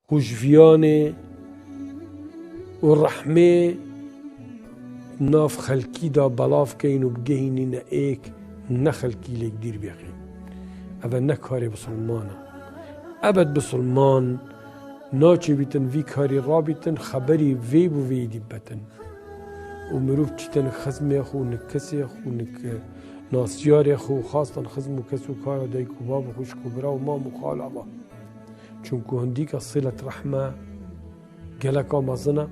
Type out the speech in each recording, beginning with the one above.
خوشفیانه و رحمه ناف خلکی دا بلاف کین و بگهینی نه ایک نه خلکی لیک دیر بیخین اوه نه کاری بسلمانه ابد بسلمان ناچه بیتن وی کاری را بیتن خبری وی بو وی دی بتن و مروف چیتن خزمی خو نکسی خو نک ناسیاری خو خاصتن خزم و کسو کارا دای کو باب خوش کو برا و ما مخالبه چونکو هندی که صلت رحمه گلکا مزنه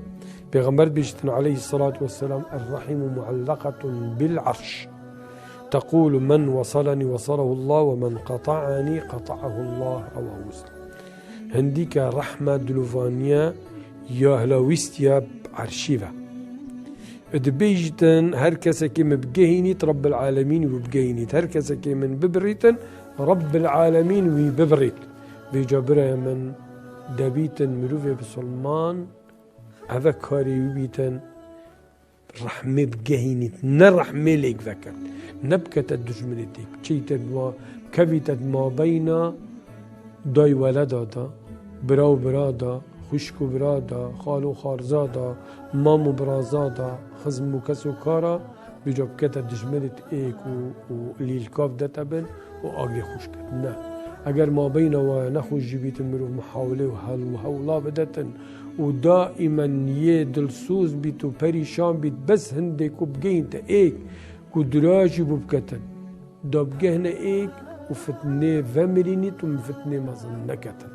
پیغمبر بیشتن علیه الصلاة والسلام الرحم معلقة بالعرش تقول من وصلني وصله الله ومن قطعني قطعه الله رواه مسلم هندی که رحمه دلوفانیا یا هلاویستیا عرشیوه ادبیجتن هر کسی که مبگهینیت رب العالمین و بگهینیت هر کسی که من ببریتن رب العالمین و ببریت بجابره من دبیتن مروفه بسلمان هذا كاري بيتن رحمة بجهينت نرحمة لك ذكر نبكة الدجمنتك شيء ما كبيت ما بين داي ولدادا براو برادا خشكو برادا خالو خارزادا مامو برازادا خزمو كسو كارا بجاب كتا دجمنت ايك و ليلكاف دتبن و آگه خوش كت نه اگر ما بين و نخوش جبيتن مروف محاولة و هولا بدتن و دائما یه دلسوز بیت و پریشان بیت بس هنده کو بگین تا ایک کو دراجی بو بکتن دا بگهن ایک و فتنه ومرینیت و فتنه مزن نکتن